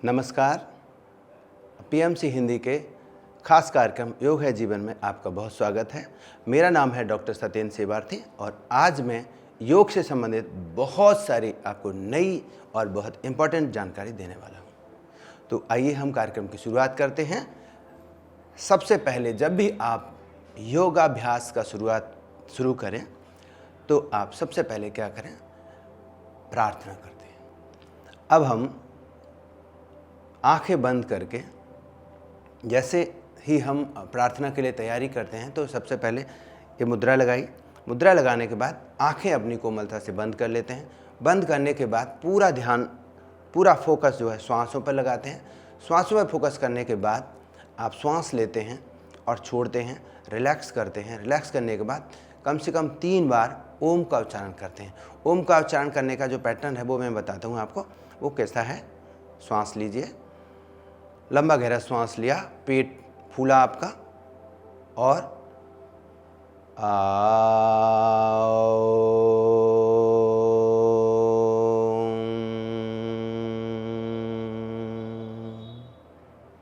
नमस्कार। पीएमसी हिंदी के खास कार्यक्रम योग है जीवन में आपका बहुत स्वागत है। मेरा नाम है डॉक्टर सत्येंद्र सेवार्थी और आज मैं योग से संबंधित बहुत सारी आपको नई और बहुत इम्पोर्टेंट जानकारी देने वाला हूँ। तो आइए हम कार्यक्रम की शुरुआत करते हैं। सबसे पहले जब भी आप योगाभ्यास का शुरू करें तो आप सबसे पहले क्या करें? प्रार्थना करते हैं। अब हम आंखें बंद करके जैसे ही हम प्रार्थना के लिए तैयारी करते हैं तो सबसे पहले ये मुद्रा लगाई। मुद्रा लगाने के बाद आंखें अपनी कोमलता से बंद कर लेते हैं। बंद करने के बाद पूरा ध्यान, पूरा फोकस जो है श्वासों पर लगाते हैं। श्वासों पर फोकस करने के बाद आप श्वास लेते हैं और छोड़ते हैं, रिलैक्स करते हैं। रिलैक्स करने के बाद कम से कम 3 बार ओम का उच्चारण करते हैं। ओम का उच्चारण करने का जो पैटर्न है वो मैं बताता हूँ आपको, वो कैसा है। श्वास लीजिए, लंबा गहरा श्वास लिया, पेट फूला आपका और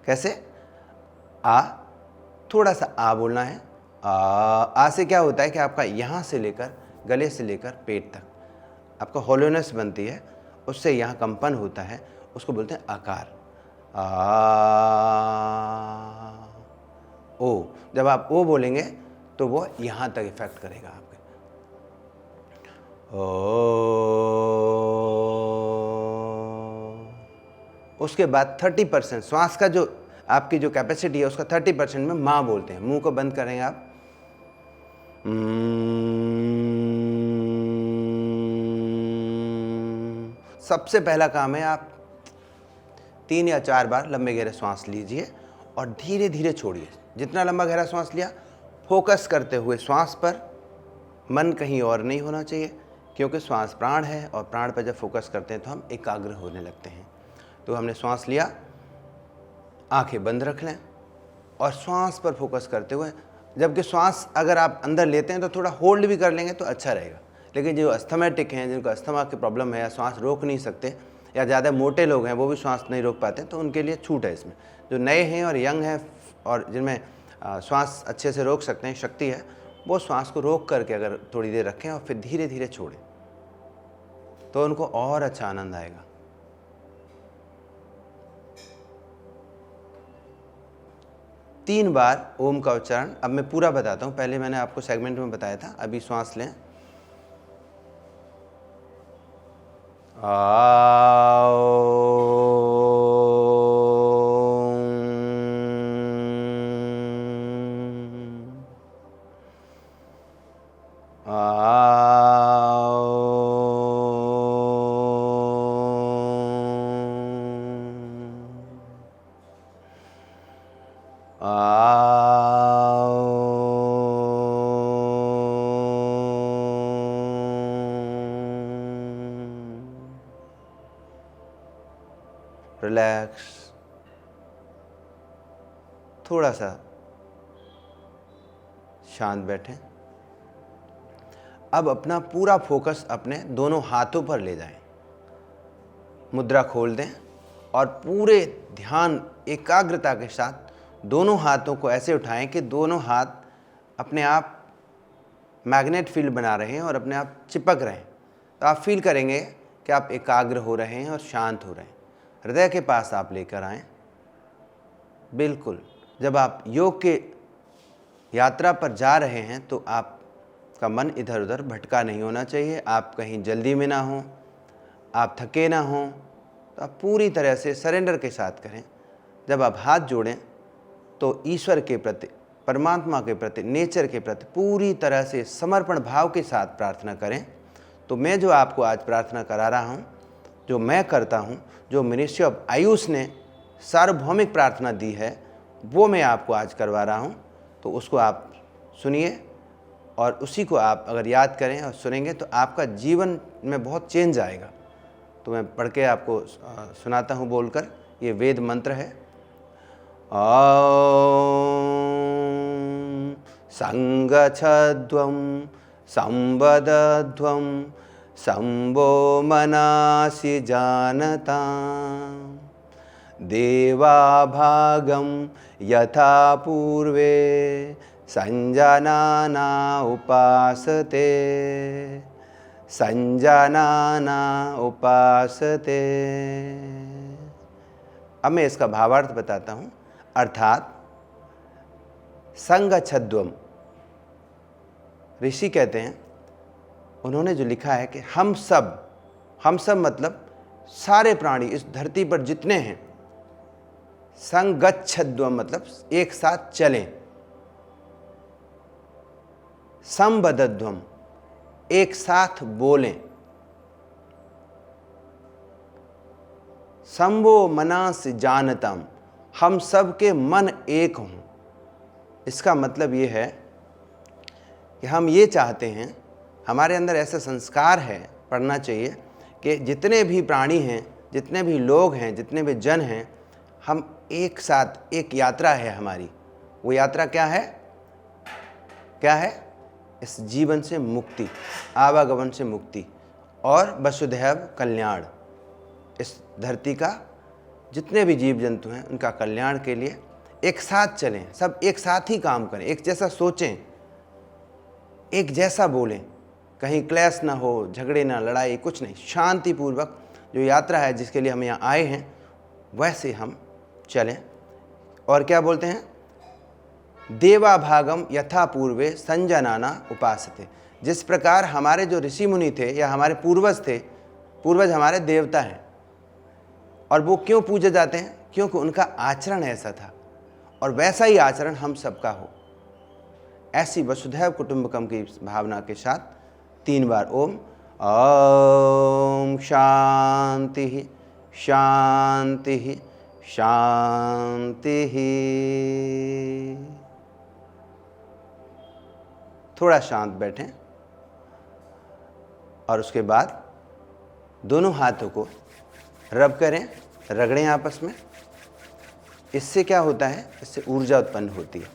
कैसे? थोड़ा सा बोलना है। से क्या होता है कि आपका यहाँ से लेकर गले से लेकर पेट तक आपका होलोनेस बनती है, उससे यहाँ कंपन होता है, उसको बोलते हैं आकार। ओ, जब आप ओ बोलेंगे तो वो यहाँ तक इफेक्ट करेगा आपके। ओ, उसके बाद 30% श्वास का जो आपकी जो कैपेसिटी है उसका 30% में माँ बोलते हैं। मुंह को बंद करेंगे आप। सबसे पहला काम है आप 3 या 4 बार लंबे गहरे श्वास लीजिए और धीरे धीरे छोड़िए। जितना लंबा गहरा श्वास लिया, फोकस करते हुए श्वास पर, मन कहीं और नहीं होना चाहिए, क्योंकि श्वास प्राण है और प्राण पर जब फोकस करते हैं तो हम एकाग्र होने लगते हैं। तो हमने श्वास लिया, आंखें बंद रख लें और श्वास पर फोकस करते हुए, जबकि श्वास अगर आप अंदर लेते हैं तो थोड़ा होल्ड भी कर लेंगे तो अच्छा रहेगा। लेकिन जो अस्थमैटिक हैं, जिनको अस्थमा की प्रॉब्लम है या श्वास रोक नहीं सकते, या ज़्यादा मोटे लोग हैं वो भी श्वास नहीं रोक पाते, तो उनके लिए छूट है इसमें। जो नए हैं और यंग हैं और जिनमें श्वास अच्छे से रोक सकते हैं, शक्ति है, वो श्वास को रोक करके अगर थोड़ी देर रखें और फिर धीरे धीरे छोड़ें तो उनको और अच्छा आनंद आएगा। तीन बार ओम का उच्चारण। अब मैं पूरा बताता हूँ, पहले मैंने आपको सेगमेंट में बताया था। अभी श्वास लें। रिलैक्स, थोड़ा सा शांत बैठें। अब अपना पूरा फोकस अपने दोनों हाथों पर ले जाएं। मुद्रा खोल दें और पूरे ध्यान, एकाग्रता के साथ दोनों हाथों को ऐसे उठाएं कि दोनों हाथ अपने आप मैग्नेट फील्ड बना रहे हैं और अपने आप चिपक रहे हैं। तो आप फील करेंगे कि आप एकाग्र हो रहे हैं और शांत हो रहे हैं। हृदय के पास आप लेकर आएं। बिल्कुल, जब आप योग के यात्रा पर जा रहे हैं तो आपका मन इधर उधर भटका नहीं होना चाहिए। आप कहीं जल्दी में ना हो, आप थके ना हो, तो आप पूरी तरह से सरेंडर के साथ करें। जब आप हाथ जोड़ें तो ईश्वर के प्रति, परमात्मा के प्रति, नेचर के प्रति पूरी तरह से समर्पण भाव के साथ प्रार्थना करें। तो मैं जो आपको आज प्रार्थना करा रहा हूँ, जो मैं करता हूँ, जो मिनिस्ट्री ऑफ आयुष ने सार्वभौमिक प्रार्थना दी है, वो मैं आपको आज करवा रहा हूँ। तो उसको आप सुनिए और उसी को आप अगर याद करें और सुनेंगे तो आपका जीवन में बहुत चेंज आएगा। तो मैं पढ़ के आपको सुनाता हूँ बोलकर। ये वेद मंत्र है। ॐ संगच्छध्वं संवदध्वं संवो मनासि जानतां देवाभागं यथा पूर्वे संजानाना उपासते संजानाना उपासते। अब मैं इसका भावार्थ बताता हूँ। अर्थात संगच्छध्वम, ऋषि कहते हैं, उन्होंने जो लिखा है कि हम सब मतलब सारे प्राणी इस धरती पर जितने हैं, संगच्छध्वम मतलब एक साथ चलें, संबद्धध्वम एक साथ बोलें, संभो मनास जानतम हम सब के मन एक हों। इसका मतलब ये है कि हम ये चाहते हैं, हमारे अंदर ऐसा संस्कार है, पढ़ना चाहिए कि जितने भी प्राणी हैं, जितने भी लोग हैं, जितने भी जन हैं, हम एक साथ, एक यात्रा है हमारी। वो यात्रा क्या है? क्या है? इस जीवन से मुक्ति, आवागमन से मुक्ति और वसुधैव कल्याण। इस धरती का जितने भी जीव जंतु हैं उनका कल्याण के लिए एक साथ चलें, सब एक साथ ही काम करें, एक जैसा सोचें, एक जैसा बोलें, कहीं क्लेश ना हो, झगड़े ना, लड़ाई कुछ नहीं, शांतिपूर्वक जो यात्रा है जिसके लिए हम यहाँ आए हैं वैसे हम चलें। और क्या बोलते हैं? देवाभागम यथा पूर्वे संजानाना उपासते। जिस प्रकार हमारे जो ऋषि मुनि थे या हमारे पूर्वज थे, पूर्वज हमारे देवता हैं, और वो क्यों पूजे जाते हैं? क्योंकि उनका आचरण ऐसा था, और वैसा ही आचरण हम सबका हो। ऐसी वसुधैव कुटुंबकम की भावना के साथ 3 बार ओम शांति शांति शांति। थोड़ा शांत बैठें और उसके बाद दोनों हाथों को रब करें, रगड़ें आपस में। इससे क्या होता है? इससे ऊर्जा उत्पन्न होती है।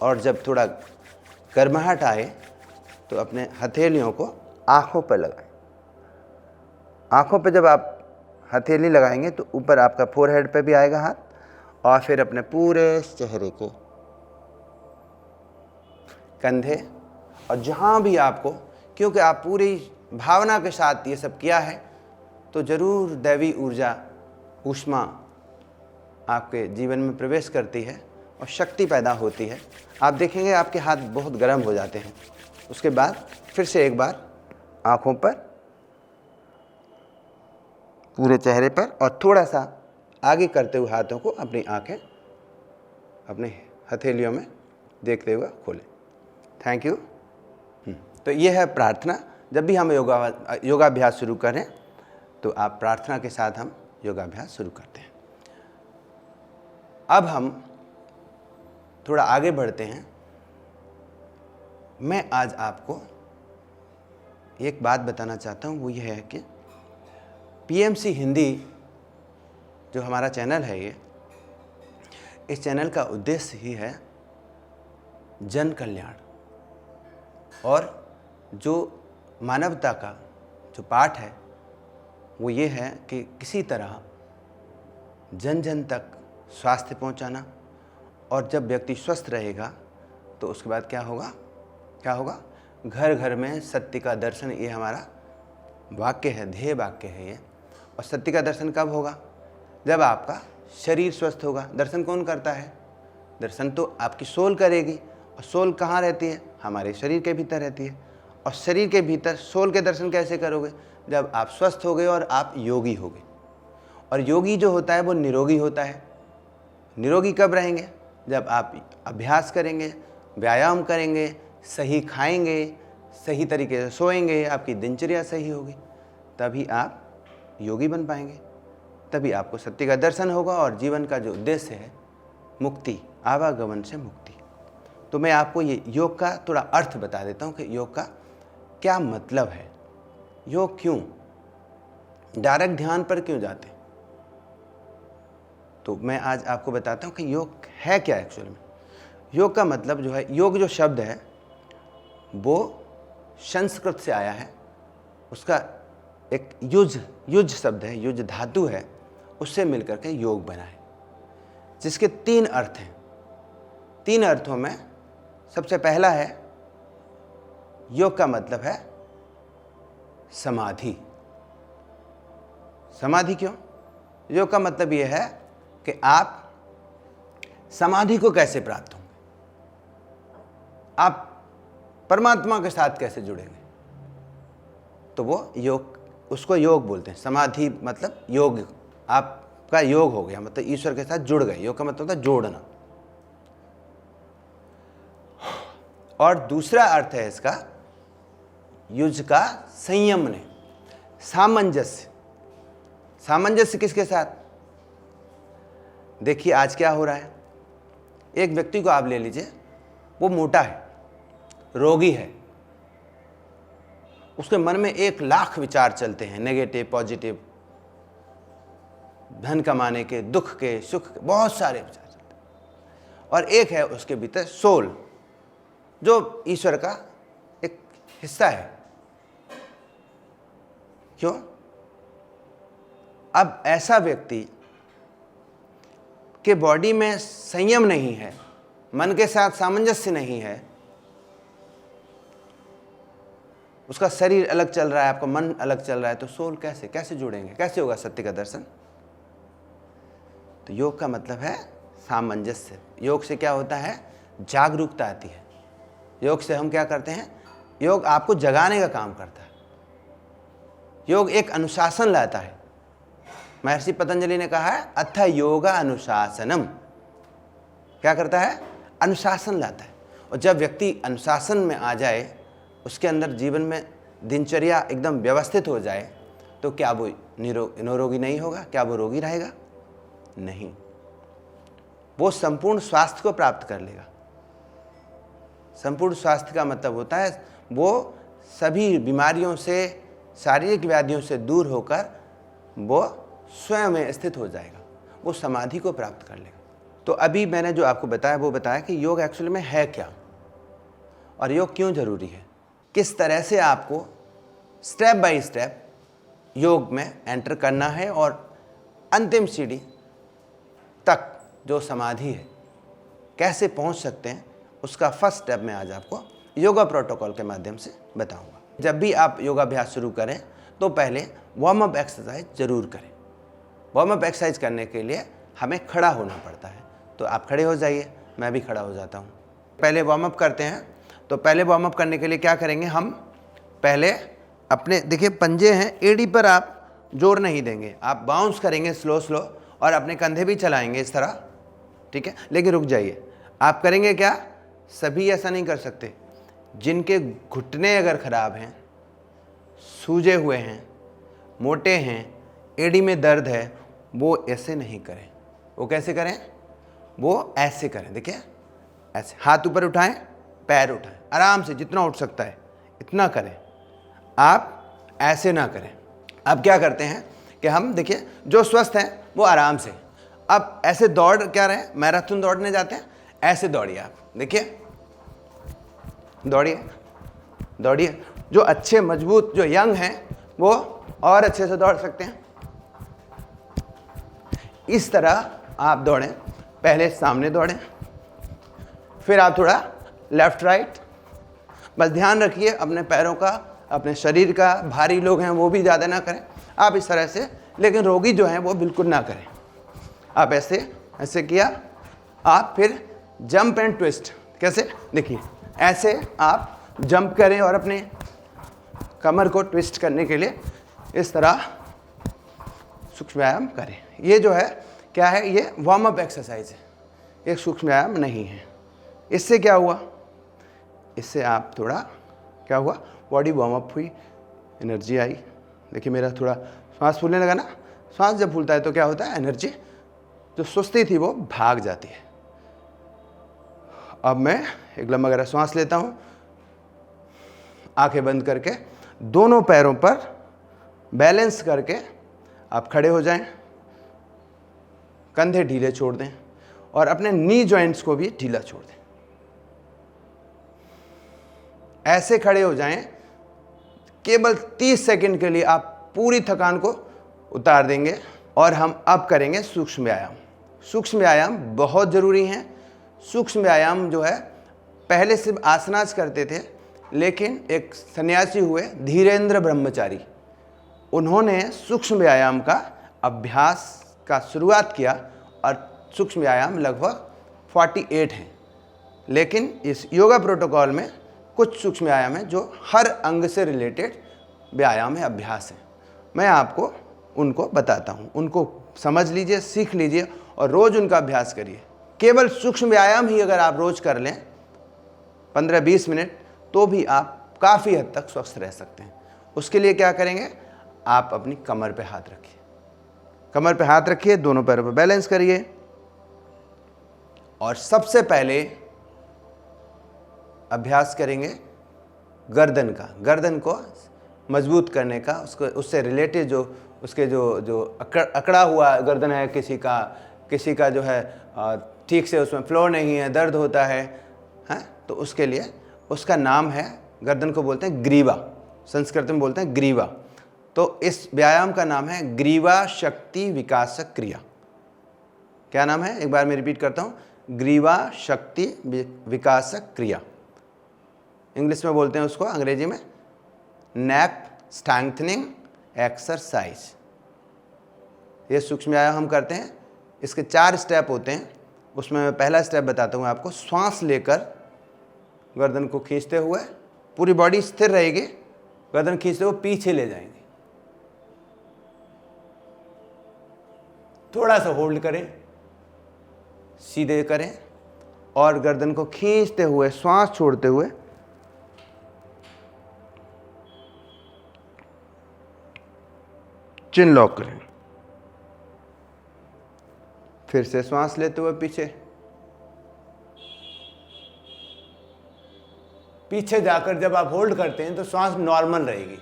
और जब थोड़ा गर्माहट आए तो अपने हथेलियों को आँखों पर लगाएं। आँखों पर जब आप हथेली लगाएंगे तो ऊपर आपका फोरहेड पे भी आएगा हाथ, और फिर अपने पूरे चेहरे को, कंधे, और जहाँ भी आपको, क्योंकि आप पूरी भावना के साथ ये सब किया है तो ज़रूर दैवी ऊर्जा, ऊष्मा आपके जीवन में प्रवेश करती है और शक्ति पैदा होती है। आप देखेंगे आपके हाथ बहुत गर्म हो जाते हैं। उसके बाद फिर से एक बार आँखों पर, पूरे चेहरे पर, और थोड़ा सा आगे करते हुए हाथों को अपनी आँखें अपने हथेलियों में देखते हुए खोलें। Thank you. तो ये है प्रार्थना। जब भी हम योगाभ्यास शुरू करें तो आप प्रार्थना के साथ हम योगाभ्यास शुरू करते हैं। अब हम थोड़ा आगे बढ़ते हैं। मैं आज आपको एक बात बताना चाहता हूँ, वो ये है कि PMC हिंदी जो हमारा चैनल है, ये इस चैनल का उद्देश्य ही है जन कल्याण, और जो मानवता का जो पाठ है वो ये है कि किसी तरह जन जन तक स्वास्थ्य पहुंचाना, और जब व्यक्ति स्वस्थ रहेगा तो उसके बाद क्या होगा? घर घर में सत्य का दर्शन। ये हमारा वाक्य है, ध्येय वाक्य है ये। और सत्य का दर्शन कब होगा? जब आपका शरीर स्वस्थ होगा। दर्शन कौन करता है? दर्शन तो आपकी सोल करेगी। और सोल कहाँ रहती है? हमारे शरीर के भीतर रहती है। और शरीर के भीतर सोल के दर्शन कैसे करोगे? जब आप स्वस्थ हो गए और आप योगी हो गए। और योगी जो होता है वो निरोगी होता है। निरोगी कब रहेंगे? जब आप अभ्यास करेंगे, व्यायाम करेंगे, सही खाएंगे, सही तरीके से सोएंगे, आपकी दिनचर्या सही होगी, तभी आप योगी बन पाएंगे। तभी आपको सत्य का दर्शन होगा और जीवन का जो उद्देश्य है मुक्ति, आवागमन से मुक्ति। तो मैं आपको ये योग का थोड़ा अर्थ बता देता हूँ कि योग का क्या मतलब है। योग क्यों? डायरेक्ट ध्यान पर क्यों जाते? तो मैं आज आपको बताता हूँ कि योग है क्या एक्चुअल में। योग का मतलब जो है, योग जो शब्द है वो संस्कृत से आया है। उसका एक युज शब्द है, युज धातु है, उससे मिलकर के योग बना है, जिसके 3 अर्थ हैं। 3 अर्थों में सबसे पहला है, योग का मतलब है समाधि। समाधि क्यों? योग का मतलब यह है कि आप समाधि को कैसे प्राप्त होंगे, आप परमात्मा के साथ कैसे जुड़ेंगे, तो वो योग, उसको योग बोलते हैं। समाधि मतलब योग, आपका योग हो गया, मतलब ईश्वर के साथ जुड़ गए। योग का मतलब होता है जोड़ना। और दूसरा अर्थ है इसका, युज का संयम ने, सामंजस्य। सामंजस्य किसके साथ? देखिए आज क्या हो रहा है, एक व्यक्ति को आप ले लीजिए, वो मोटा है, रोगी है, उसके मन में 1,00,000 विचार चलते हैं, नेगेटिव पॉजिटिव, धन कमाने के, दुख के, सुख के, बहुत सारे विचार चलते हैं। और एक है उसके भीतर सोल, जो ईश्वर का एक हिस्सा है। क्यों? अब ऐसा व्यक्ति के बॉडी में संयम नहीं है, मन के साथ सामंजस्य नहीं है, उसका शरीर अलग चल रहा है, आपका मन अलग चल रहा है, तो सोल कैसे जुड़ेंगे, कैसे होगा सत्य का दर्शन? तो योग का मतलब है सामंजस्य। योग से क्या होता है? जागरूकता आती है। योग से हम क्या करते हैं? योग आपको जगाने का काम करता है। योग एक अनुशासन लाता है। महर्षि पतंजलि ने कहा है, अथ योगा अनुशासनम। क्या करता है? अनुशासन लाता है। और जब व्यक्ति अनुशासन में आ जाए, उसके अंदर जीवन में दिनचर्या एकदम व्यवस्थित हो जाए, तो क्या वो निरोगी नहीं होगा? क्या वो रोगी रहेगा? नहीं, वो संपूर्ण स्वास्थ्य को प्राप्त कर लेगा। संपूर्ण स्वास्थ्य का मतलब होता है वो सभी बीमारियों से, शारीरिक व्याधियों से दूर होकर वो स्वयं में स्थित हो जाएगा, वो समाधि को प्राप्त कर लेगा। तो अभी मैंने जो आपको बताया वो बताया कि योग एक्चुअली में है क्या, और योग क्यों जरूरी है, किस तरह से आपको स्टेप बाय स्टेप योग में एंटर करना है, और अंतिम सीढ़ी तक जो समाधि है कैसे पहुंच सकते हैं, उसका फर्स्ट स्टेप मैं आज आपको योगा प्रोटोकॉल के माध्यम से बताऊंगा। जब भी आप योगाभ्यास शुरू करें तो पहले वार्म अप एक्सरसाइज जरूर करें। वार्म अप एक्सरसाइज करने के लिए हमें खड़ा होना पड़ता है, तो आप खड़े हो जाइए, मैं भी खड़ा हो जाता हूँ। पहले वार्म अप करते हैं, तो पहले वार्म अप करने के लिए क्या करेंगे, हम पहले अपने, देखिए पंजे हैं, एड़ी पर आप जोर नहीं देंगे, आप बाउंस करेंगे स्लो स्लो, और अपने कंधे भी चलाएंगे इस तरह, ठीक है। लेकिन रुक जाइए, आप करेंगे क्या, सभी ऐसा नहीं कर सकते। जिनके घुटने अगर खराब हैं, सूजे हुए हैं, मोटे हैं, एड़ी में दर्द है, वो ऐसे नहीं करें। वो कैसे करें? वो ऐसे करें, देखिए ऐसे, हाथ ऊपर उठाएं, पैर उठाएं, आराम से जितना उठ सकता है इतना करें, आप ऐसे ना करें। अब क्या करते हैं कि हम, देखिए जो स्वस्थ हैं वो आराम से, अब ऐसे दौड़ क्या रहे, मैराथन दौड़ने जाते हैं, ऐसे दौड़िए आप, देखिए दौड़िए दौड़िए। जो अच्छे मजबूत, जो यंग हैं, वो और अच्छे से दौड़ सकते हैं। इस तरह आप दौड़ें, पहले सामने दौड़ें, फिर आप थोड़ा लेफ्ट राइट, बस ध्यान रखिए अपने पैरों का, अपने शरीर का। भारी लोग हैं वो भी ज़्यादा ना करें, आप इस तरह से, लेकिन रोगी जो हैं वो बिल्कुल ना करें। आप ऐसे ऐसे किया, आप फिर जंप एंड ट्विस्ट, कैसे, देखिए ऐसे आप जंप करें और अपने कमर को ट्विस्ट करने के लिए इस तरह सूक्ष्म व्यायाम करें। ये जो है क्या है, ये वार्म अप एक्सरसाइज है, एक सूक्ष्म व्यायाम नहीं है। इससे क्या हुआ, इससे आप थोड़ा क्या हुआ, बॉडी वार्म अप हुई, एनर्जी आई। देखिए मेरा थोड़ा सांस फूलने लगा ना, सांस जब फूलता है तो क्या होता है, एनर्जी जो सुस्ती थी वो भाग जाती है। अब मैं एक लंबा गहरा सांस लेता हूँ, आंखें बंद करके, दोनों पैरों पर बैलेंस करके आप खड़े हो जाएं, कंधे ढीले छोड़ दें और अपने नी जॉइंट्स को भी ढीला छोड़ दें। ऐसे खड़े हो जाएं, केवल 30 सेकंड के लिए आप पूरी थकान को उतार देंगे, और हम अब करेंगे सूक्ष्म व्यायाम। सूक्ष्म व्यायाम बहुत ज़रूरी हैं। सूक्ष्म व्यायाम जो है पहले सिर्फ आसनास करते थे, लेकिन एक सन्यासी हुए धीरेन्द्र ब्रह्मचारी, उन्होंने सूक्ष्म व्यायाम का अभ्यास का शुरुआत किया और सूक्ष्म व्यायाम लगभग 48 हैं। लेकिन इस योगा प्रोटोकॉल में कुछ सूक्ष्म व्यायाम है जो हर अंग से रिलेटेड व्यायाम है, अभ्यास है। मैं आपको उनको बताता हूँ, उनको समझ लीजिए, सीख लीजिए और रोज़ उनका अभ्यास करिए। केवल सूक्ष्म व्यायाम ही अगर आप रोज़ कर लें 15-20 मिनट, तो भी आप काफ़ी हद तक स्वस्थ रह सकते हैं। उसके लिए क्या करेंगे, आप अपनी कमर पे हाथ रखिए, कमर पे हाथ रखिए, दोनों पैरों पे बैलेंस करिए और सबसे पहले अभ्यास करेंगे गर्दन का। गर्दन को मजबूत करने का, उसको उससे रिलेटेड जो उसके जो अकड़ा हुआ गर्दन है, किसी का जो है ठीक से उसमें फ्लो नहीं है, दर्द होता है, तो उसके लिए उसका नाम है, गर्दन को बोलते हैं ग्रीवा, संस्कृत में बोलते हैं ग्रीवा। तो इस व्यायाम का नाम है ग्रीवा शक्ति विकासक क्रिया। क्या नाम है, एक बार मैं रिपीट करता हूँ, ग्रीवा शक्ति विकासक क्रिया। इंग्लिश में बोलते हैं उसको, अंग्रेजी में नेक स्ट्रेंथनिंग एक्सरसाइज। ये सूक्ष्म व्यायाम हम करते हैं। इसके 4 स्टेप होते हैं। उसमें मैं पहला स्टेप बताता हूँ आपको। श्वास लेकर गर्दन को खींचते हुए, पूरी बॉडी स्थिर रहेगी, गर्दन खींचते हुए पीछे ले जाएंगे, थोड़ा सा होल्ड करें, सीधे करें और गर्दन को खींचते हुए, श्वास छोड़ते हुए चिन लॉक करें। फिर से श्वास लेते हुए पीछे जाकर जब आप होल्ड करते हैं तो श्वास नॉर्मल रहेगी,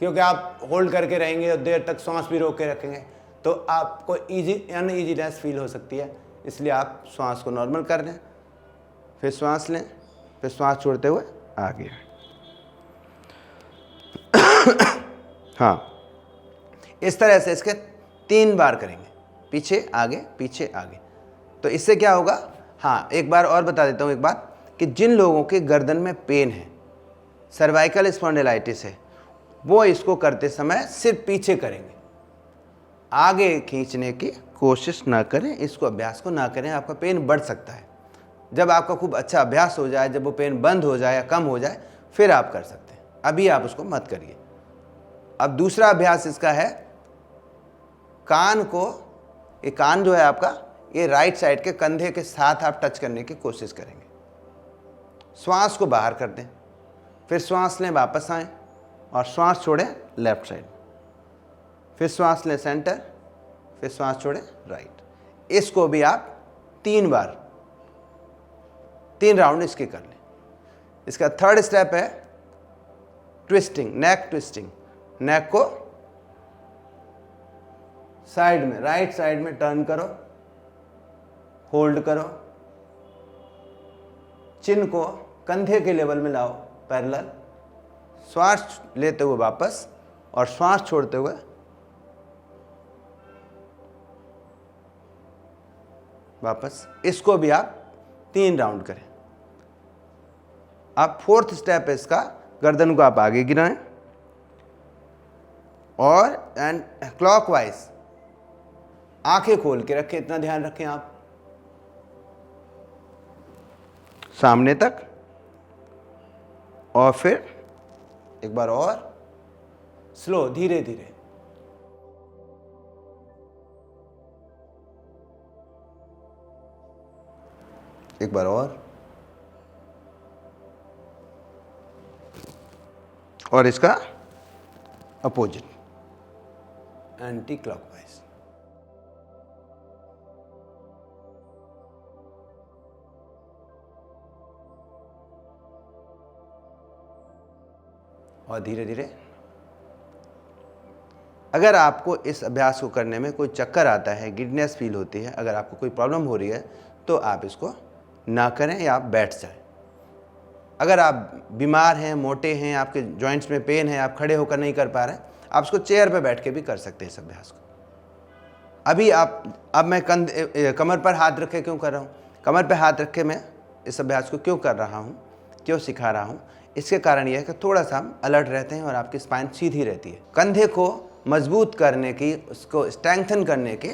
क्योंकि आप होल्ड करके रहेंगे और देर तक श्वास भी रोक के रखेंगे तो आपको अनईजीनेस फील हो सकती है। इसलिए आप श्वास को नॉर्मल कर लें, फिर श्वास लें, फिर श्वास छोड़ते हुए आगे। हाँ, इस तरह से इसके 3 बार करेंगे, पीछे आगे पीछे आगे। तो इससे क्या होगा, हाँ एक बार और बता देता हूँ एक बात, कि जिन लोगों के गर्दन में पेन है, सर्वाइकल स्पॉन्डिलाइटिस है, वो इसको करते समय सिर्फ पीछे करेंगे, आगे खींचने की कोशिश ना करें, इसको अभ्यास को ना करें, आपका पेन बढ़ सकता है। जब आपका खूब अच्छा अभ्यास हो जाए, जब वो पेन बंद हो जाए या कम हो जाए, फिर आप कर सकते हैं, अभी आप उसको मत करिए। अब दूसरा अभ्यास इसका है, कान को, ये कान जो है आपका, ये राइट साइड के कंधे के साथ आप टच करने की कोशिश करेंगे। श्वास को बाहर कर दें, फिर श्वास लें, वापस आएं और श्वास छोड़ें लेफ्ट साइड, फिर श्वास लें सेंटर, फिर श्वास छोड़ें राइट। इसको भी आप 3 बार, 3 राउंड इसके कर लें। इसका 3rd स्टेप है ट्विस्टिंग, नेक ट्विस्टिंग। नेक को साइड में, राइट साइड में टर्न करो, होल्ड करो, चिन को कंधे के लेवल में लाओ पैरेलल, श्वास लेते हुए वापस और श्वास छोड़ते हुए वापस। इसको भी आप 3 राउंड करें। अब 4th स्टेप है इसका, गर्दन को आप आगे गिराएं और एंड क्लॉकवाइज आंखें खोल के रखें, इतना ध्यान रखें आप, सामने तक, और फिर एक बार और स्लो, धीरे धीरे। एक बार और इसका अपोजिट, एंटी क्लॉकवाइज। और धीरे धीरे। अगर आपको इस अभ्यास को करने में कोई चक्कर आता है, गिडनेस फील होती है, अगर आपको कोई प्रॉब्लम हो रही है, तो आप इसको ना करें या आप बैठ जाएं। अगर आप बीमार हैं, मोटे हैं, आपके जॉइंट्स में पेन है, आप खड़े होकर नहीं कर पा रहे हैं, आप इसको चेयर पे बैठ के भी कर सकते हैं इस अभ्यास को। अभी अब मैं कमर पर हाथ रखे क्यों कर रहा हूँ, कमर पर हाथ रखे मैं इस अभ्यास को क्यों कर रहा हूँ, क्यों सिखा रहा हूँ, इसके कारण यह है कि थोड़ा सा हम अलर्ट रहते हैं और आपकी स्पाइन सीधी रहती है। कंधे को मजबूत करने की, उसको स्ट्रेंथन करने की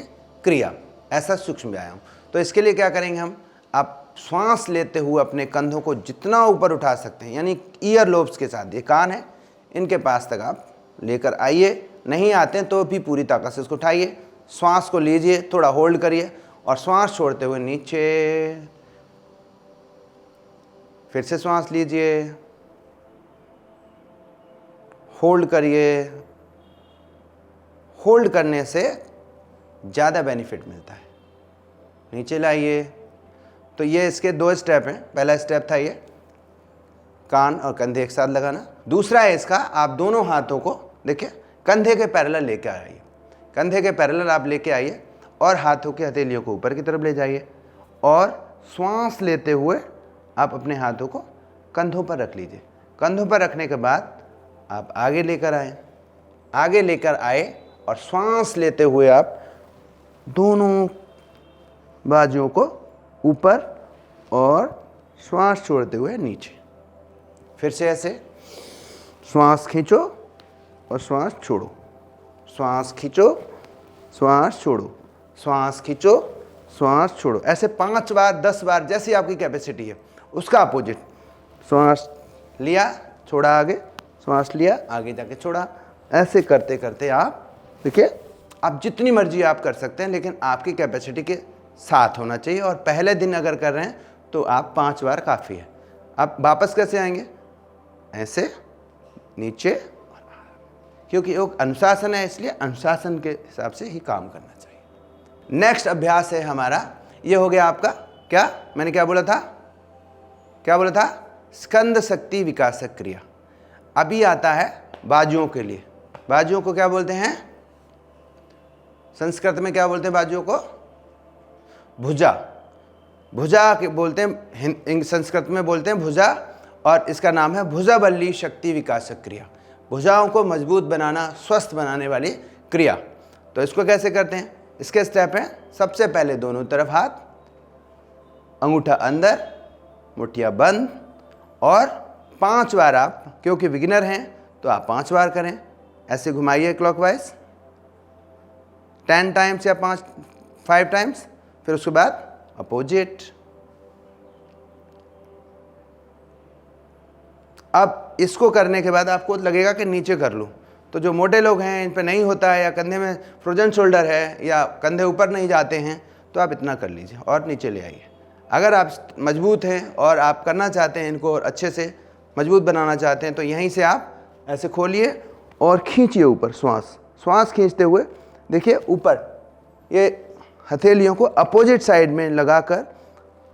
क्रिया, ऐसा सूक्ष्म व्यायाम। तो इसके लिए क्या करेंगे हम, आप श्वास लेते हुए अपने कंधों को जितना ऊपर उठा सकते हैं, यानी ईयर लोब्स के साथ, ये कान है इनके पास तक आप लेकर आइए। नहीं आते हैं तो भी पूरी ताकत से इसको उठाइए, श्वास को लीजिए, थोड़ा होल्ड करिए और श्वास छोड़ते हुए नीचे, फिर से श्वास लीजिए, होल्ड करिए। होल्ड करने से ज़्यादा बेनिफिट मिलता है। नीचे लाइए। तो ये इसके 2 स्टेप हैं। पहला स्टेप था ये कान और कंधे एक साथ लगाना। दूसरा है इसका, आप दोनों हाथों को देखिए कंधे के पैरेलल लेके आइए, कंधे के पैरेलल आप लेके आइए और हाथों की हथेलियों को ऊपर की तरफ ले जाइए और श्वास लेते हुए आप अपने हाथों को कंधों पर रख लीजिए। कंधों पर रखने के बाद आप आगे लेकर आए, आगे लेकर आए और श्वास लेते हुए आप दोनों बाजुओं को ऊपर और श्वास छोड़ते हुए नीचे। फिर से ऐसे श्वास खींचो और श्वास छोड़ो, श्वास खींचो, श्वास छोड़ो, श्वास खींचो, श्वास छोड़ो। ऐसे 5 बार 10 बार जैसी आपकी कैपेसिटी है। उसका अपोजिट, श्वास लिया, छोड़ा, आगे, श्वास लिया, आगे जाके छोड़ा। ऐसे करते करते आप देखिए, आप जितनी मर्जी आप कर सकते हैं, लेकिन आपकी कैपेसिटी के साथ होना चाहिए। और पहले दिन अगर कर रहे हैं तो आप 5 बार काफ़ी है। आप वापस कैसे आएंगे, ऐसे नीचे, क्योंकि योग अनुशासन है, इसलिए अनुशासन के हिसाब से ही काम करना चाहिए। नेक्स्ट अभ्यास है हमारा, ये हो गया आपका क्या, मैंने क्या बोला था, क्या बोला था, स्कंद शक्ति विकासक क्रिया। अभी आता है बाजुओं के लिए। बाजुओं को क्या बोलते हैं, संस्कृत में क्या बोलते हैं बाजुओं को, भुजा। भुजा के बोलते हैं, संस्कृत में बोलते हैं भुजा, और इसका नाम है भुजाबल्ली शक्ति विकासक क्रिया। भुजाओं को मजबूत बनाना, स्वस्थ बनाने वाली क्रिया। तो इसको कैसे करते हैं, इसके स्टेप हैं, सबसे पहले दोनों तरफ हाथ, अंगूठा अंदर, मुठ्ठियाँ बंद, और 5 बार आप, क्योंकि बिगिनर हैं तो आप 5 बार करें। ऐसे घुमाइए क्लॉकवाइज 10 टाइम्स या 5 टाइम्स। फिर उसके बाद अपोजिट। अब इसको करने के बाद आपको लगेगा कि नीचे कर लूँ, तो जो मोटे लोग हैं इन पे नहीं होता है, या कंधे में फ्रोजन शोल्डर है, या कंधे ऊपर नहीं जाते हैं, तो आप इतना कर लीजिए और नीचे ले आइए। अगर आप मजबूत हैं और आप करना चाहते हैं इनको और अच्छे से मजबूत बनाना चाहते हैं, तो यहीं से आप ऐसे खोलिए और खींचिए ऊपर, श्वास खींचते हुए देखिए ऊपर, ये हथेलियों को अपोजिट साइड में लगाकर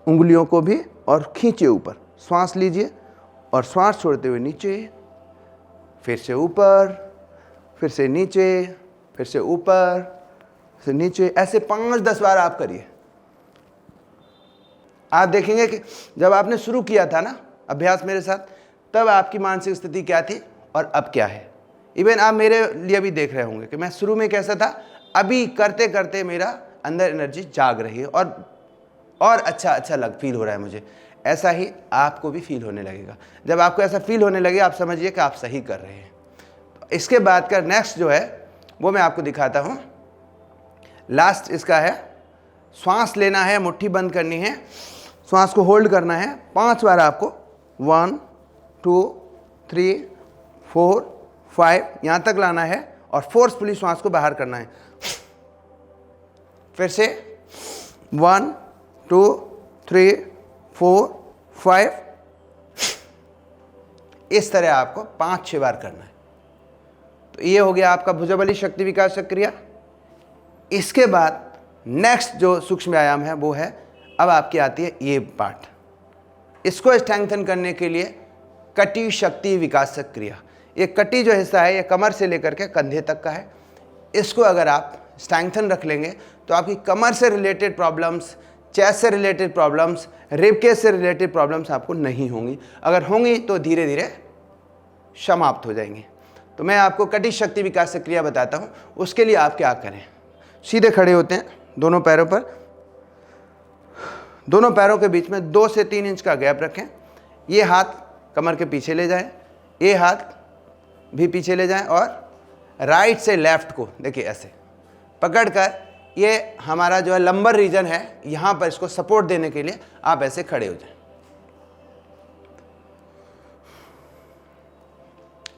उंगलियों को भी, और खींचिए ऊपर, श्वास लीजिए और श्वास छोड़ते हुए नीचे, फिर से ऊपर, फिर से नीचे, फिर से ऊपर, फिर नीचे। ऐसे 5-10 बार आप करिए। आप देखेंगे कि जब आपने शुरू किया था ना अभ्यास मेरे साथ, तब आपकी मानसिक स्थिति क्या थी और अब क्या है। इवन आप मेरे लिए भी देख रहे होंगे कि मैं शुरू में कैसा था, अभी करते करते मेरा अंदर एनर्जी जाग रही है और अच्छा फील हो रहा है मुझे। ऐसा ही आपको भी फील होने लगेगा। जब आपको ऐसा फील होने लगे, आप समझिए कि आप सही कर रहे हैं। तो इसके बाद का नेक्स्ट जो है वो मैं आपको दिखाता हूँ। लास्ट इसका है, श्वास लेना है, मुट्ठी बंद करनी है, श्वास को होल्ड करना है 5 बार आपको, 1 2 3 4 5 यहाँ तक लाना है और फोर्सफुली श्वास को बाहर करना है। फिर से 1 2 3 4 5, इस तरह आपको 5-6 बार करना है। तो ये हो गया आपका भुजाबली शक्ति विकास क्रिया। इसके बाद नेक्स्ट जो सूक्ष्म व्यायाम है वो है, अब आपकी आती है ये पार्ट। इसको स्ट्रेंथन करने के लिए कटी शक्ति विकासक क्रिया। ये कटी जो हिस्सा है ये कमर से लेकर के कंधे तक का है। इसको अगर आप स्ट्रेंथन रख लेंगे तो आपकी कमर से रिलेटेड प्रॉब्लम्स, चेस्ट से रिलेटेड प्रॉब्लम्स, रिब केस से रिलेटेड प्रॉब्लम्स आपको नहीं होंगी। अगर होंगी तो धीरे धीरे समाप्त हो जाएंगी। तो मैं आपको कटी शक्ति विकास क्रिया बताता हूँ। उसके लिए आप क्या करें, सीधे खड़े होते हैं दोनों पैरों पर। दोनों पैरों के बीच में 2 से 3 इंच का गैप रखें। ये हाथ कमर के पीछे ले जाएं, ये हाथ भी पीछे ले जाएं और राइट से लेफ्ट को देखिए ऐसे पकड़कर, ये हमारा जो है लंबर रीजन है, यहाँ पर इसको सपोर्ट देने के लिए आप ऐसे खड़े हो जाएं।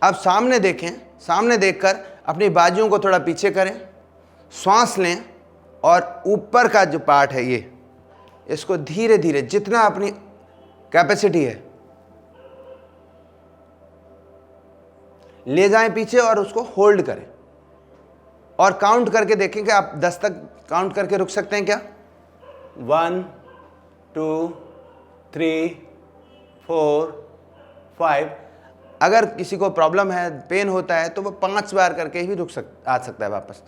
अब सामने देखें, सामने देखकर अपनी बाजुओं को थोड़ा पीछे करें, श्वास लें और ऊपर का जो पार्ट है ये, इसको धीरे धीरे जितना अपनी कैपेसिटी है ले जाएं पीछे और उसको होल्ड करें और काउंट करके देखें कि आप 10 तक काउंट करके रुक सकते हैं क्या। 1 2 3 4 5। अगर किसी को प्रॉब्लम है, पेन होता है, तो वो 5 बार करके ही आ सकता है वापस।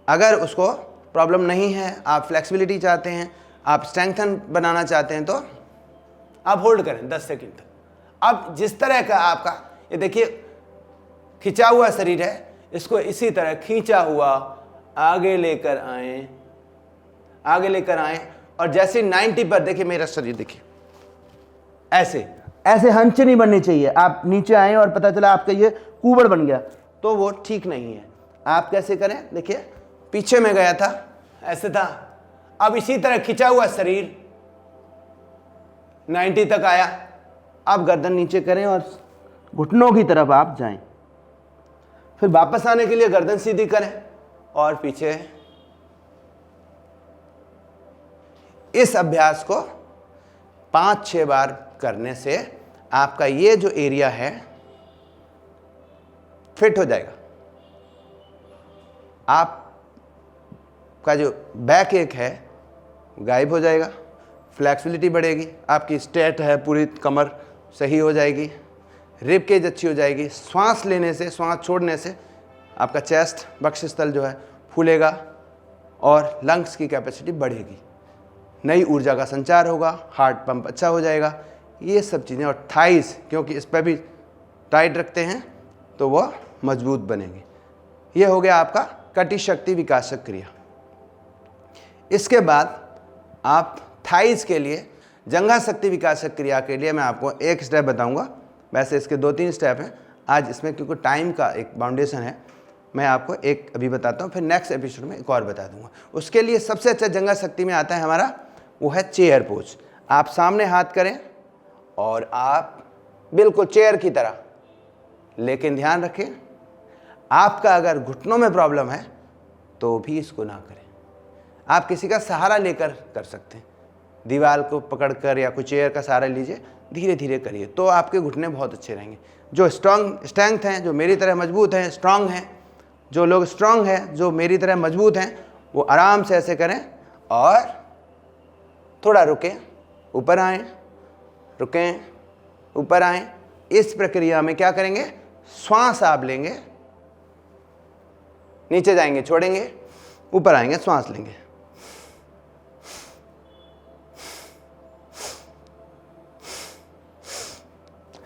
अगर उसको प्रॉब्लम नहीं है, आप फ्लेक्सिबिलिटी चाहते हैं, आप स्ट्रेंथन बनाना चाहते हैं, तो आप होल्ड करें 10 सेकंड तक। अब जिस तरह का आपका ये देखिए खिंचा हुआ शरीर है, इसको इसी तरह खींचा हुआ आगे लेकर आए, आगे लेकर आए और जैसे 90 पर देखिए मेरा शरीर देखिए ऐसे ऐसे हंच नहीं बननी चाहिए। आप नीचे आए और पता चला आपका ये कुबड़ बन गया, तो वो ठीक नहीं है। आप कैसे करें, देखिए पीछे में गया था, ऐसे था, अब इसी तरह खिंचा हुआ शरीर 90 तक आया। अब गर्दन नीचे करें और घुटनों की तरफ आप जाएं। फिर वापस आने के लिए गर्दन सीधी करें और पीछे। इस अभ्यास को 5-6 बार करने से आपका ये जो एरिया है फिट हो जाएगा। आपका जो बैक एक है गायब हो जाएगा, फ्लेक्सिबिलिटी बढ़ेगी, आपकी स्ट्रेट है पूरी कमर सही हो जाएगी, रिब केज अच्छी हो जाएगी। श्वास लेने से, श्वास छोड़ने से आपका चेस्ट, वक्षस्थल जो है फूलेगा और लंग्स की कैपेसिटी बढ़ेगी, नई ऊर्जा का संचार होगा, हार्ट पंप अच्छा हो जाएगा, ये सब चीज़ें। और थाइस, क्योंकि इस पर भी टाइट रखते हैं तो वह मजबूत बनेगी। ये हो गया आपका कटी शक्ति विकासक क्रिया। इसके बाद आप थाइस के लिए जंघा शक्ति विकासक क्रिया के लिए मैं आपको एक स्टेप बताऊंगा। वैसे इसके 2-3 स्टेप हैं, आज इसमें क्योंकि टाइम का एक बाउंडेशन है, मैं आपको एक अभी बताता हूँ, फिर नेक्स्ट एपिसोड में एक और बता दूंगा। उसके लिए सबसे अच्छा जंघा शक्ति में आता है हमारा, वो है चेयर पोज। आप सामने हाथ करें और आप बिल्कुल चेयर की तरह, लेकिन ध्यान रखें आपका अगर घुटनों में प्रॉब्लम है तो भी इसको ना करें। आप किसी का सहारा लेकर कर सकते हैं, दीवार को पकड़कर या कोई चेयर का सहारा लीजिए, धीरे धीरे करिए, तो आपके घुटने बहुत अच्छे रहेंगे। जो स्ट्रेंथ हैं, जो मेरी तरह मजबूत हैं, स्ट्रांग हैं, जो लोग स्ट्रांग हैं, जो मेरी तरह मजबूत हैं, वो आराम से ऐसे करें और थोड़ा रुकें, ऊपर आएँ, रुकें, ऊपर आएँ। इस प्रक्रिया में क्या करेंगे, श्वास आप लेंगे, नीचे जाएंगे, छोड़ेंगे, ऊपर आएंगे, श्वास लेंगे।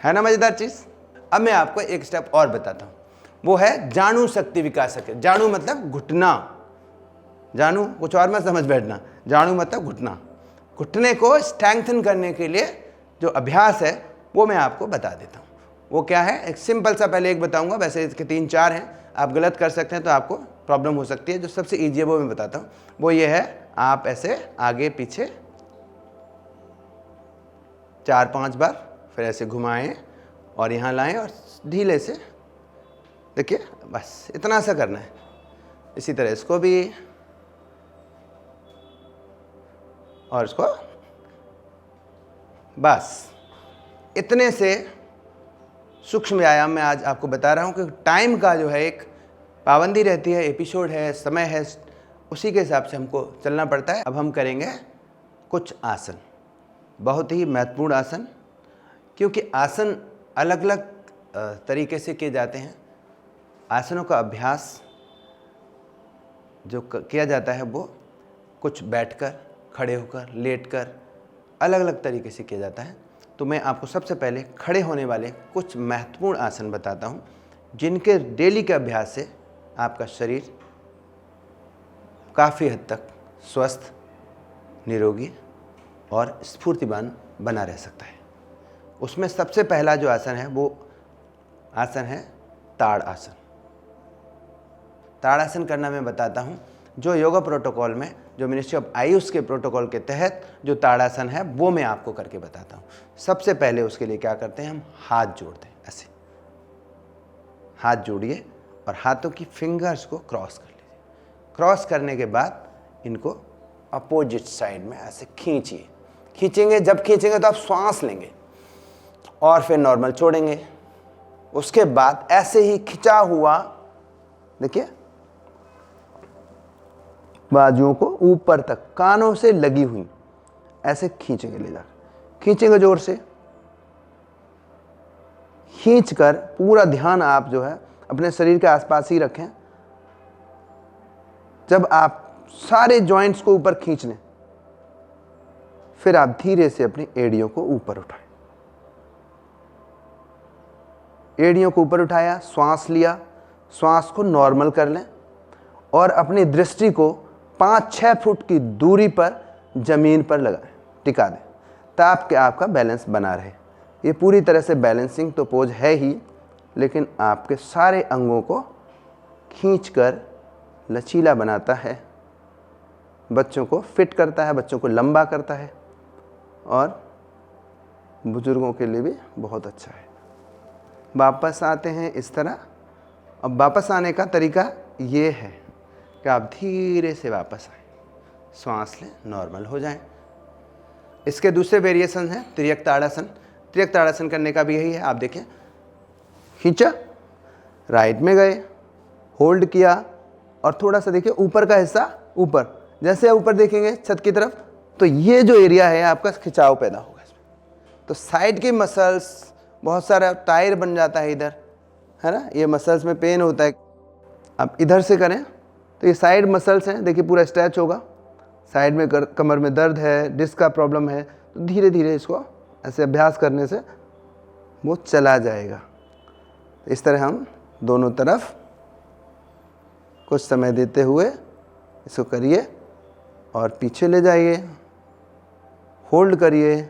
है ना मजेदार चीज। अब मैं आपको एक स्टेप और बताता हूं, वो है जाणु शक्ति विकासक। जाणु मतलब घुटना, जाणु कुछ और मत समझ बैठना, जाणु मतलब घुटना। घुटने को स्ट्रेंथन करने के लिए जो अभ्यास है वो मैं आपको बता देता हूँ। वो क्या है, एक सिंपल सा पहले एक बताऊंगा, वैसे इसके 3-4 हैं, आप गलत कर सकते हैं तो आपको प्रॉब्लम हो सकती है। जो सबसे ईजी है वो मैं बताता हूँ। वो ये है, आप ऐसे आगे पीछे 4-5 बार, फिर ऐसे घुमाएं और यहाँ लाएं और ढीले से, देखिए बस इतना सा करना है। इसी तरह इसको भी और इसको, बस इतने से सूक्ष्म व्यायाम में आज आपको बता रहा हूँ कि टाइम का जो है एक पाबंदी रहती है, एपिसोड है, समय है, उसी के हिसाब से हमको चलना पड़ता है। अब हम करेंगे कुछ आसन, बहुत ही महत्वपूर्ण आसन, क्योंकि आसन अलग अलग तरीके से किए जाते हैं। आसनों का अभ्यास जो किया जाता है वो कुछ बैठकर, खड़े होकर, लेटकर, अलग अलग तरीके से किया जाता है। तो मैं आपको सबसे पहले खड़े होने वाले कुछ महत्वपूर्ण आसन बताता हूँ, जिनके डेली के अभ्यास से आपका शरीर काफ़ी हद तक स्वस्थ, निरोगी और स्फूर्तिवान बना रह सकता है। उसमें सबसे पहला जो आसन है वो आसन है ताड़ आसन। ताड़ आसन करना मैं बताता हूँ। जो योगा प्रोटोकॉल में, जो मिनिस्ट्री ऑफ आयुष के प्रोटोकॉल के तहत जो ताड़ासन है वो मैं आपको करके बताता हूँ। सबसे पहले उसके लिए क्या करते हैं, हम हाथ जोड़ते हैं। ऐसे हाथ जोड़िए और हाथों की फिंगर्स को क्रॉस कर लीजिए। क्रॉस करने के बाद इनको अपोजिट साइड में ऐसे खींचिए। खींचेंगे, जब खींचेंगे तो आप श्वास लेंगे और फिर नॉर्मल छोड़ेंगे। उसके बाद ऐसे ही खिंचा हुआ, देखिए, बाजुओं को ऊपर तक कानों से लगी हुई ऐसे खींचेंगे, ले जाकर खींचेंगे जोर से। खींचकर पूरा ध्यान आप जो है अपने शरीर के आसपास ही रखें। जब आप सारे जॉइंट्स को ऊपर खींच लें, फिर आप धीरे से अपनी एड़ियों को ऊपर उठाएं। एड़ियों को ऊपर उठाया, श्वास लिया, श्वास को नॉर्मल कर लें और अपनी दृष्टि को 5-6 फुट की दूरी पर जमीन पर लगाएं, टिका दें, ताकि आपका बैलेंस बना रहे। ये पूरी तरह से बैलेंसिंग तो पोज है ही, लेकिन आपके सारे अंगों को खींचकर लचीला बनाता है, बच्चों को फिट करता है, बच्चों को लंबा करता है और बुजुर्गों के लिए भी बहुत अच्छा है। वापस आते हैं इस तरह। अब वापस आने का तरीका ये है कि आप धीरे से वापस आएं, श्वास लें, नॉर्मल हो जाएं। इसके दूसरे वेरिएशन हैं तिर्यक ताड़ासन। तिर्यक ताड़ासन करने का भी यही है। आप देखें, खींचा, राइट में गए, होल्ड किया और थोड़ा सा देखिए ऊपर का हिस्सा ऊपर, जैसे ऊपर देखेंगे छत की तरफ तो ये जो एरिया है आपका खिंचाव पैदा होगा इसमें। तो साइड की मसल्स, बहुत सारा टायर बन जाता है इधर, है ना, ये मसल्स में पेन होता है। आप इधर से करें तो ये साइड मसल्स हैं, देखिए पूरा स्ट्रेच होगा। साइड में कमर में दर्द है, डिस्क का प्रॉब्लम है, तो धीरे धीरे इसको ऐसे अभ्यास करने से वो चला जाएगा। इस तरह हम दोनों तरफ कुछ समय देते हुए इसको करिए और पीछे ले जाइए, होल्ड करिए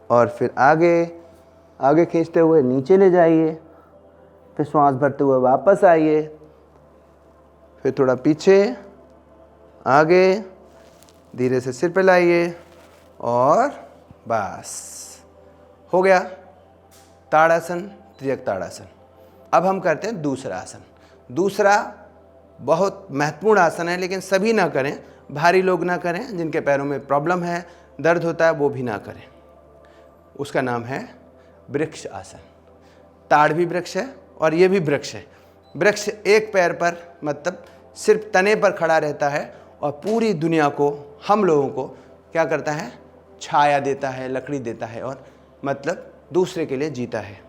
और फिर आगे खींचते हुए नीचे ले जाइए, फिर श्वास भरते हुए वापस आइए, फिर थोड़ा पीछे, आगे, धीरे से सिर पे लाइए और बस हो गया ताड़ासन, तिर्यक ताड़ासन। अब हम करते हैं दूसरा आसन। दूसरा बहुत महत्वपूर्ण आसन है, लेकिन सभी ना करें, भारी लोग ना करें, जिनके पैरों में प्रॉब्लम है, दर्द होता है, वो भी ना करें। उसका नाम है वृक्ष आसन। ताड़ भी वृक्ष है और ये भी वृक्ष है। वृक्ष एक पैर पर, मतलब सिर्फ तने पर खड़ा रहता है और पूरी दुनिया को, हम लोगों को क्या करता है, छाया देता है, लकड़ी देता है और मतलब दूसरे के लिए जीता है।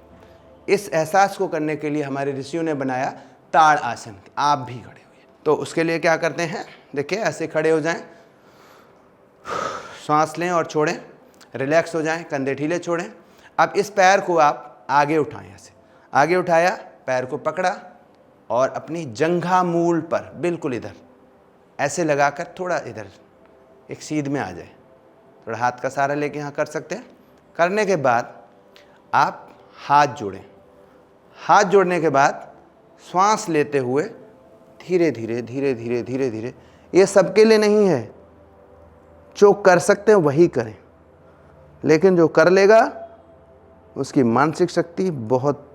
इस एहसास को करने के लिए हमारे ऋषियों ने बनाया ताड़ आसन। आप भी खड़े हुए, तो उसके लिए क्या करते हैं, देखिए ऐसे खड़े हो जाएं, सांस लें और छोड़ें, रिलैक्स हो जाएं, कंधे ढीले छोड़ें। अब इस पैर को आप आगे उठाएं, ऐसे आगे उठाया, पैर को पकड़ा और अपनी जंघा मूल पर बिल्कुल इधर ऐसे लगाकर थोड़ा इधर एक सीध में आ जाए। थोड़ा हाथ का सहारा लेके यहाँ कर सकते हैं। करने के बाद आप हाथ जोड़ें। हाथ जोड़ने के बाद श्वास लेते हुए धीरे धीरे धीरे धीरे धीरे धीरे, ये सबके लिए नहीं है, जो कर सकते हैं वही करें, लेकिन जो कर लेगा उसकी मानसिक शक्ति बहुत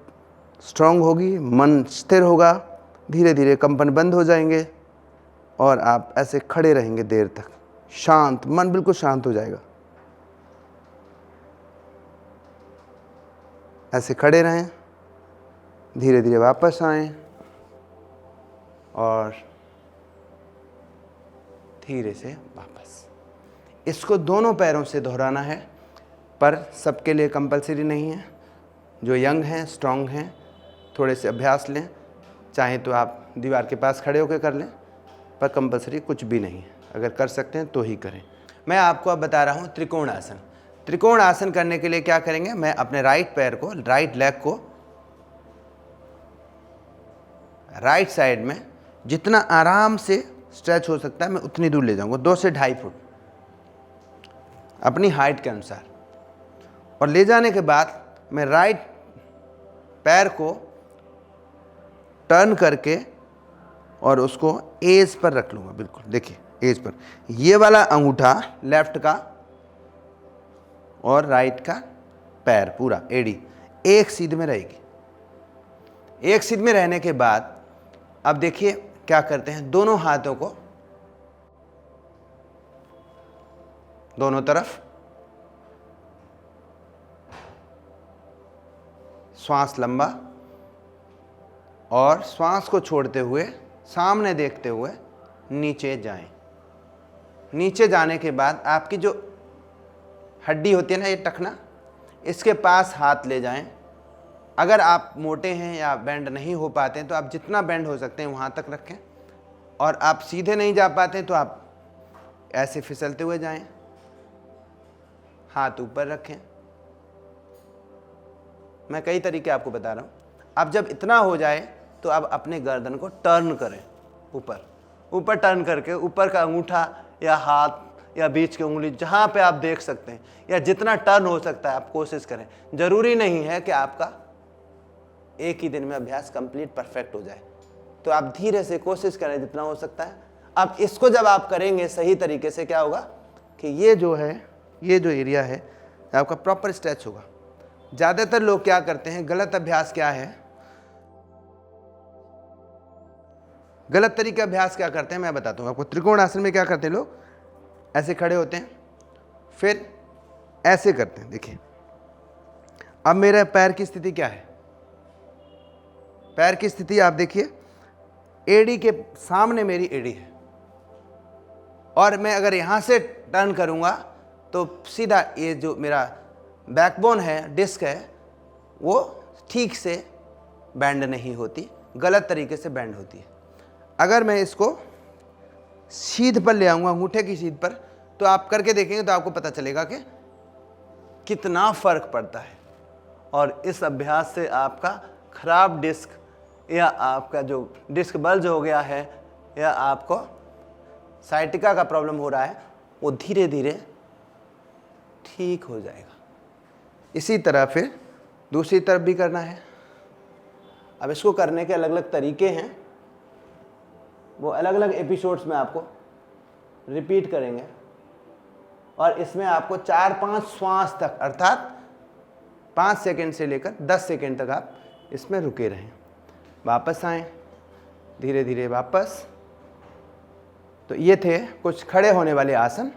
स्ट्रांग होगी, मन स्थिर होगा, धीरे धीरे कंपन बंद हो जाएंगे और आप ऐसे खड़े रहेंगे देर तक, शांत, मन बिल्कुल शांत हो जाएगा। ऐसे खड़े रहें, धीरे धीरे वापस आएं और धीरे से वापस। इसको दोनों पैरों से दोहराना है, पर सबके लिए कंपलसरी नहीं है। जो यंग हैं, स्ट्रांग हैं, थोड़े से अभ्यास लें, चाहे तो आप दीवार के पास खड़े होकर कर लें, पर कंपलसरी कुछ भी नहीं है। अगर कर सकते हैं तो ही करें। मैं आपको अब बता रहा हूँ त्रिकोण आसन। त्रिकोण आसन करने के लिए क्या करेंगे, मैं अपने राइट पैर को, राइट लेग को राइट साइड में जितना आराम से स्ट्रेच हो सकता है मैं उतनी दूर ले जाऊंगा, 2 से 2.5 फुट अपनी हाइट के अनुसार। और ले जाने के बाद मैं राइट पैर को टर्न करके और उसको एज पर रख लूँगा। बिल्कुल देखिए एज पर, ये वाला अंगूठा लेफ्ट का और राइट का पैर पूरा एड़ी एक सीध में रहेगी। एक सीध में रहने के बाद अब देखिए क्या करते हैं, दोनों हाथों को दोनों तरफ श्वास लंबा और श्वास को छोड़ते हुए सामने देखते हुए नीचे जाएं। नीचे जाने के बाद आपकी जो हड्डी होती है ना, ये टखना, इसके पास हाथ ले जाएं। अगर आप मोटे हैं या बेंड नहीं हो पाते हैं तो आप जितना बेंड हो सकते हैं वहाँ तक रखें, और आप सीधे नहीं जा पाते तो आप ऐसे फिसलते हुए जाएं, हाथ ऊपर रखें। मैं कई तरीके आपको बता रहा हूँ। अब जब इतना हो जाए तो अब अपने गर्दन को टर्न करें, ऊपर ऊपर टर्न करके ऊपर का अंगूठा या हाथ या बीच की उंगली जहाँ पे आप देख सकते हैं या जितना टर्न हो सकता है आप कोशिश करें। ज़रूरी नहीं है कि आपका एक ही दिन में अभ्यास कंप्लीट परफेक्ट हो जाए, तो आप धीरे से कोशिश करें जितना हो सकता है। अब इसको जब आप करेंगे सही तरीके से, क्या होगा कि ये जो है, ये जो एरिया है आपका प्रॉपर स्ट्रेच होगा। ज़्यादातर लोग क्या करते हैं, गलत अभ्यास क्या है, गलत तरीके अभ्यास क्या करते हैं मैं बताता हूँ आपको। त्रिकोण आसन में क्या करते हैं लोग, ऐसे खड़े होते हैं फिर ऐसे करते हैं। देखिए अब मेरे पैर की स्थिति क्या है, पैर की स्थिति आप देखिए, एड़ी के सामने मेरी एड़ी है और मैं अगर यहाँ से टर्न करूँगा तो सीधा ये जो मेरा बैकबोन है, डिस्क है, वो ठीक से बैंड नहीं होती, गलत तरीके से बैंड होती है। अगर मैं इसको सीध पर ले आऊँगा, अंगूठे की सीध पर, तो आप करके देखेंगे तो आपको पता चलेगा कि कितना फ़र्क पड़ता है। और इस अभ्यास से आपका खराब डिस्क या आपका जो डिस्क बल्ज हो गया है या आपको साइटिका का प्रॉब्लम हो रहा है, वो धीरे धीरे ठीक हो जाएगा। इसी तरह फिर दूसरी तरफ भी करना है। अब इसको करने के अलग अलग तरीके हैं, वो अलग अलग एपिसोड्स में आपको रिपीट करेंगे। और इसमें आपको 4-5 श्वास तक, अर्थात 5 सेकंड से लेकर 10 सेकंड तक आप इसमें रुके रहें। वापस आएं धीरे धीरे वापस। तो ये थे कुछ खड़े होने वाले आसन।